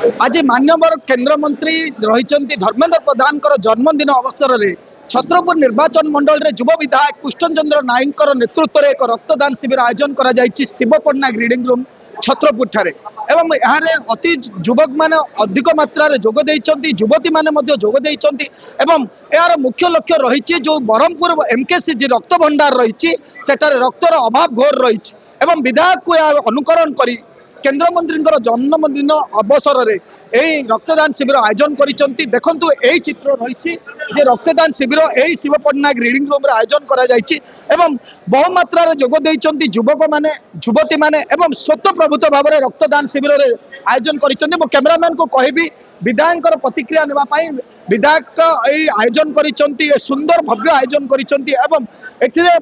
आज मान्यवर केंद्र मंत्री रही धर्मेंद्र प्रधान जन्मदिन अवसर में छत्रपुर निर्वाचन मंडल में युव विधायक कृष्ण चंद्र नायक नेतृत्व में एक रक्तदान शिविर आयोजन कर शिव पट्टनायक रिडिंग रूम छत्रपुर ठारे एवं यहाँ अति युवक मैंने अधिक मात्रा जोगदे युवती मैंने जोगदे यार मुख्य लक्ष्य रही जो ब्रह्मपुर एमकेसीजी रक्त भंडार रही रक्तर अभाव घोर रही विधायक को अनुकरण कर केंद्र मंत्री जन्मदिन अवसर में यही रक्तदान शिविर आयोजन करते देखु यही चित्र रही रक्तदान शिविर यही शिव पट्टनायक रिडिंग रूम आयोजन कर बहुमात्रा जोगदे युवक मैंने युवती मैंने स्वतः प्रभुत्व भाव में रक्तदान शिविर आयोजन कर कैमरामैन को कहबी विधायक प्रतिक्रिया नापी विधायक आयोजन कर सुंदर भव्य आयोजन कर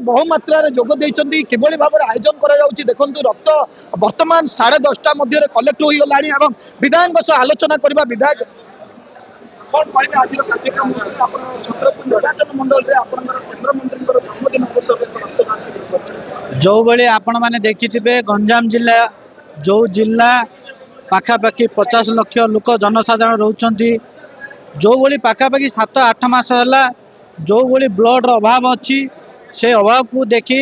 बहुमात्रा जोगदे किभली भाव में आयोजन कर देखु रक्त बर्तमान 10:30 मध्य कलेक्ट हो गला विधायक सह आलोचना करवा विधायक कौन कहे आज कार्यक्रम छत्रपुर निर्वाचन मंडल में केंद्र मंत्री जन्मदिन अवसर में रक्तदान शिविर जो भाई आपण मैंने देखिथे गंजाम जिला जो जिला पाखापाखि 50 लाख लोक जनसाधारण रोचंती जो भाई पाखापाखि 7-8 मास है जो भाई ब्लड अभाव अच्छी से अभाव को देखी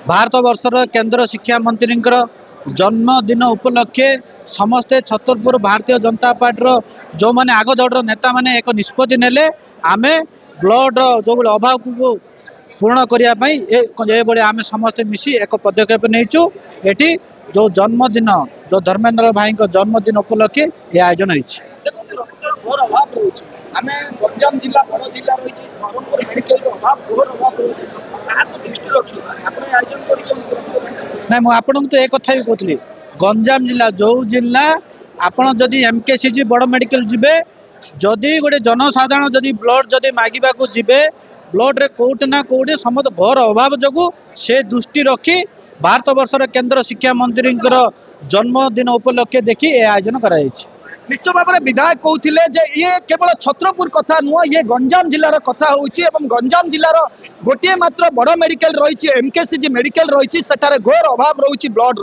भारत वर्षर केंद्र शिक्षा मंत्री जन्मदिन उपलक्षे समस्ते छतरपुर भारतीय जनता पार्टी जो मैंने आग दौड़ नेता मैंने एक निष्पत्ति नेले आमे ब्लड जो भाई अभाव को पूर्ण करने आम समस्ते मिसी एक पदक्षेप नहीं एटी जो जन्मदिन जो धर्मेंद्र भाई जन्मदिन उपलक्षे ये आयोजन होती गंजाम जिला बड़ जिला रही ब्रह्मपुर मेडिकल अभाव घोर अभाव रही दृष्टि रखी आयोजन कर आपन तो एक कथा भी कहती गंजाम जिला जो जिला आपड़ जदि एमकेसीजी बड़ मेडिकल जीवे जदि गोटे जनसाधारण जदि ब्लड जदि मागिबा को जीवे ब्लड रे कोट ना कोटे समस्त घोर अभाव जगू से दृष्टि रखी भारत वर्षर केंद्र शिक्षा मंत्री जन्मदिन उपलक्षे देखी ये आयोजन कर निश्चय भाव में विधायक कहते ये केवल छत्रपुर कथा नुह ये गंजाम जिलार कथा होची गंजाम जिलार गोटे मात्र बड़ मेडिकल रही एमकेसीजी मेडिकल रही सेठारे घोर अभाव रही ब्लड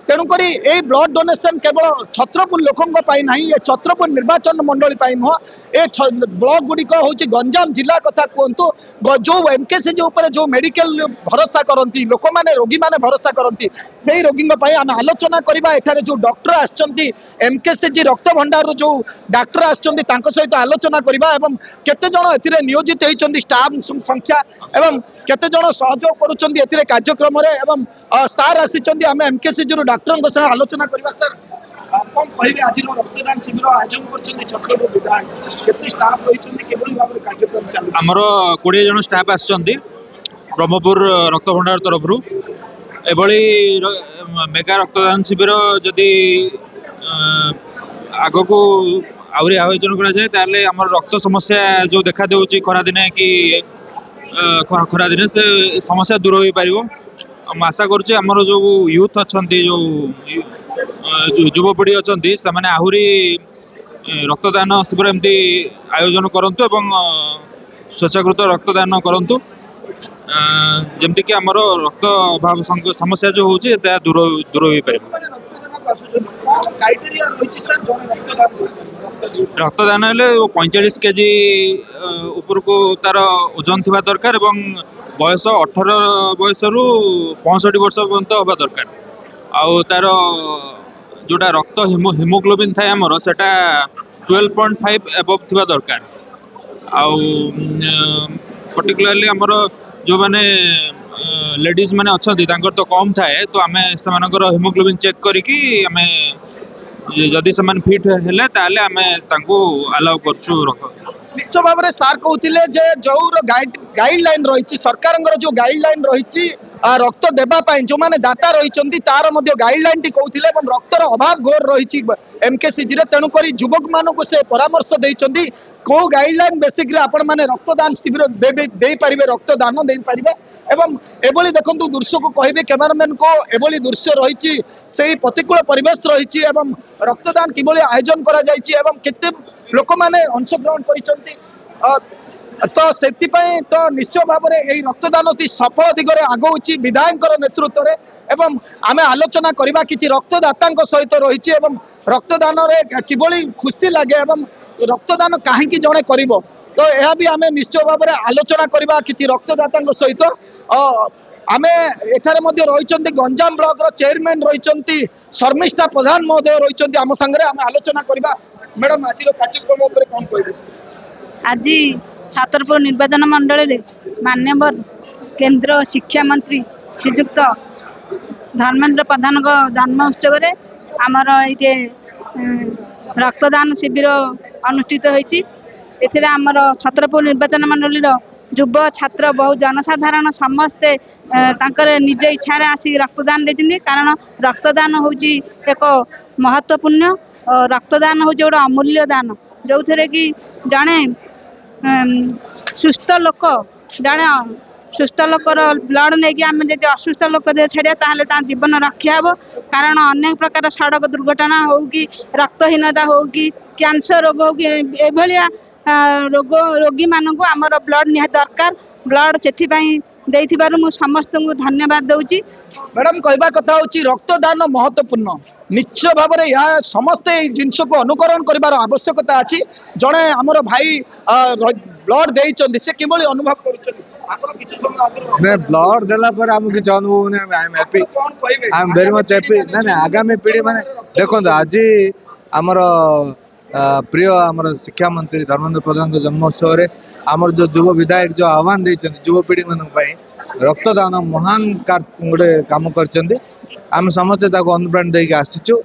तेणुक ये ब्लड डोनेशन केवल छत्रपुर लोकों ना ये छत्रपुर निर्वाचन मंडल नुह ए ब्लॉक गुड़िक हूँ गंजाम जिला कथा कहतु जो एमकेसीजी जो मेडिकल भरोसा करती लोक मैंने रोगी मैंने भरोसा करती से रोगी आम आलोचना करवा एठारे जो डॉक्टर आसचंती एमकेसीजी रक्त भंडार जो डॉक्टर आसचंती सहित आलोचना करवा केते जण एथिरे नियोजित होइचंती स्टाफ संख्या एवं केते जण सहयोग करूचंती एथिरे कार्यक्रम रे एवं सार आसीचंती आम एमकेसीजी डॉक्टर सह आलोचना करवा सर कौन कहे आज रक्तदान शिविर आयोजन कर छत्रपुर विधायक केते स्टाफ रही केवल भाव में कार्यक्रम चलु हमरो 20 जन स्टाफ आछंती ब्रह्मपुर रक्त भंडार तरफ एभली मेगा रक्तदान शिविर जदि आग को आहरी आयोजन करा जाए ताले हमर रक्त समस्या जो देखा देउची खरा दिने कि खरा दिने से समस्या दूर हो पारिबो हम आशा करछे हमर जो यूथ अछंती जो युवपीढ़ी अच्छा से आहरी रक्तदान शिविर एमती आयोजन करंतु एवं स्वेच्छाकृत रक्तदान करंतु जमती कि आमर रक्त अभाव समस्या जो होची दूर हो रक्तदान हेले 45 केजी ऊपर को तार ओजन थिबा दरकार एवं बयस 18 बयस रु 65 वर्ष पर्यंत हवा दरकार आउ तार जोटा रक्त हिमोग्लोबिन थाए आमर सेटा 12.5 एबव थिबा दरकार आउ पर्टिकुलरली आमर जो माने लेडीज माने अछंती तांकर तो कम थाए तो आमे समानकर हिमोग्लोबिन चेक करिकी आमे जदि समान फिट हेले ताले आमे तांको अलाउ करछु रख निश्चय भाव में सार कहते जो गाइडलाइन रही सरकार जो गाइडलाइन रही रक्त देवाई जो मैंने दाता रही तार गाइडलाइन टी कहते रक्तर अभाव घोर रही एमकेसीजी तेणुक युवक मानक से परामर्श देते कौ गाइडलाइन बेसिक आपण मैंने रक्तदान शिविर दे पारे रक्तदान दे पारे एवं एभली देखु दृश्य को कहे कैमरामैन को एभली दृश्य रही से प्रतिकूल परिवेश रही रक्तदान किभली आयोजन करा केते लोक मैंने अंशग्रहण कर तो से तो निश्चय भाव में यही रक्तदान अति सफल दिगरे आगौची विधायक नेतृत्व में एवं आमे आलोचना करवा कि रक्तदाता सहित रही रक्तदान किभली खुशी लगे एवं रक्तदान कहीं जड़े कर तो यह भी आम निश्चय भाव में आलोचना करवा कि रक्तदाता सहित आम एठारे रही गंजाम ब्लॉक चेयरमैन रही शर्मिष्ठा प्रधान महोदय रही आम सांगे आम आलोचना करवा। मैडम आज कार्यक्रम कौन कह आज छतरपुर निर्वाचन मंडल मान्यवर केंद्र शिक्षा मंत्री श्रीजुक्त धर्मेंद्र प्रधान जन्म उत्सव आमर ये रक्तदान शिविर अनुष्ठित होती। आमर छतरपुर निर्वाचन मंडल युव छात्र बहु जनसाधारण समस्ते निज इच्छा आसी रक्तदान देते कारण रक्तदान हूँ एक महत्वपूर्ण रक्तदान हूँ गोटे अमूल्य दान जो थे कि जड़े सुस्थ लोक जड़े सुस्थ लोकर ब्लड नहीं आम जब असुस्थ लोक दे छाड़ा जीवन रक्षा हे कारण अनेक प्रकार सड़क दुर्घटना हो कि रक्तहीनता हो कि कैंसर रोग हो कि भाया रोगी मानक आमर ब्लड निहाती दरकार ब्लड से मु समस्त को धन्यवाद दूची। मैडम कहवा कथा हूँ रक्तदान महत्वपूर्ण निश्चय भाव में यह समस्ते जिनस को अनुकरण कर आवश्यकता अच्छी जड़े आमर भाई ब्लड देते से किभली अनुभव कर ब्लड देला पर हम किसी अनुभव नहीं I am happy I am very much happy ना आगामी पीढ़ी माने देखो आज आमर प्रिय आमर शिक्षा मंत्री धर्मेंद्र प्रधान जन्मोत्सव रे आमर जो युव विधायक जो आह्वान देते युव पीढ़ी मान रक्तदान महान गोटे कम कर आम समस्ते अनुप्राणित होकर आसीचु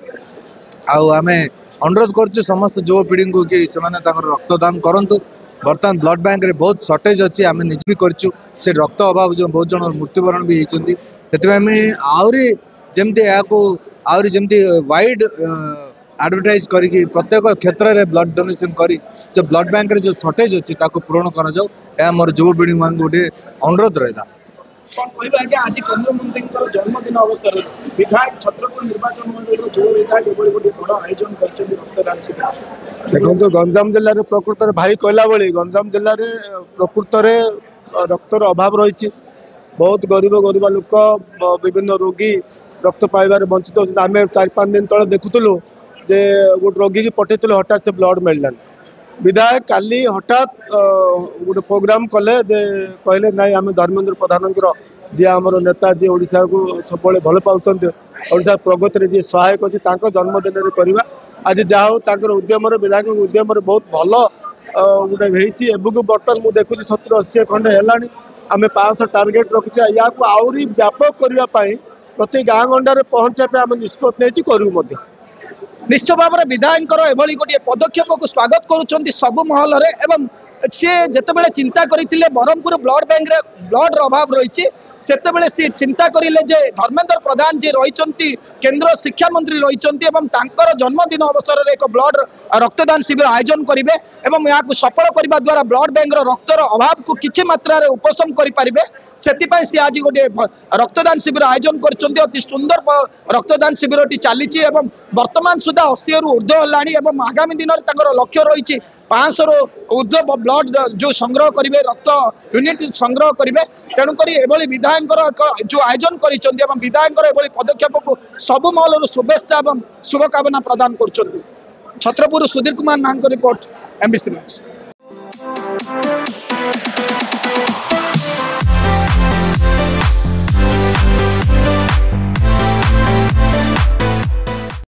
आम अनुरोध कर समस्त युव पीढ़ी को कि रक्तदान करूँ। बर्तमान ब्लड बैंक रे बहुत सर्टेज अच्छी आम निज भी करूँ से रक्त अभाव जो बहुत जन मृत्युवरण भी होती से आहरी जमती आहरी जमती वाइड एडवर्टाइज करके प्रत्येक क्षेत्र में ब्लड डोनेशन करी जो ब्लड बैंक रे जो सर्टेज अच्छी पूरण कर मोर युव पीढ़ी मान गोटे अनुरोध रहा। आज केंद्र मंत्री जन्मदिन अवसर विधायक छत्रपुर निर्वाचन मंडल जो विधायक गोटे बड़ आयोजन कर रक्तदान शिविर देखो गंजाम जिले में प्रकृत भाई कहला भाई गंजाम जिले में प्रकृत रक्तर अभाव रही बहुत गरीब गरीब लोक विभिन्न रोगी रक्त पाइबार वंचित होती आम 4-5 दिन तले देखुलु जे गोटे रोगी की पठेलु हठात से ब्लड मिललान विधायक काली हठात गोटे प्रोग्राम कले कहले ना आम धर्मेंद्र प्रधान जी आमर नेता जी ओडिशा को सब भल पाँच ओडिशा प्रगति जी सहायक अच्छी जन्मदिन में करवा आज जहाँ उद्यम विधायक उद्यम बहुत भल गोटे बर्तमान मुझे देखुची 70-80 खंडे है आम 500 टार्गेट रखीचे या आहरी व्यापक करने प्रति गाँ गंडार पहुँचापी आम निष्पत्ति करूँ। निश्चय भाव में विधायक एभली गोटे पदक्षेप को स्वागत करुँच सब महल एवं सी जितेबाला चिंता करते ब्रह्मपुर ब्लड बैंक रे ब्लड अभाव रही से चिंता करें जे धर्मेंद्र प्रधान जी रही केंद्र शिक्षा मंत्री रही जन्मदिन अवसर में एक ब्लड रक्तदान शिविर आयोजन करेंगे और यहाँ सफल करने द्वारा ब्लड बैंक रक्तर अभाव को किसी मात्रा उपशम करेंगे से आज गोटे रक्तदान शिविर आयोजन कर सुंदर रक्तदान शिविर चली वर्तमान सुधा 80 रु ऊर्ध्व है आगामी दिन में लक्ष्य रही 500 रु ऊर्ध्व ब्लड जो संग्रह करेंगे रक्त यूनिट संग्रह करेंगे तेणुक एभली विधायक जो आयोजन कर विधायक एभली पदक्षेप को सब महल शुभेच्छा और शुभकामना प्रदान कर। छत्रपुर सुधीर कुमार नाहक रिपोर्ट MBC न्यूज।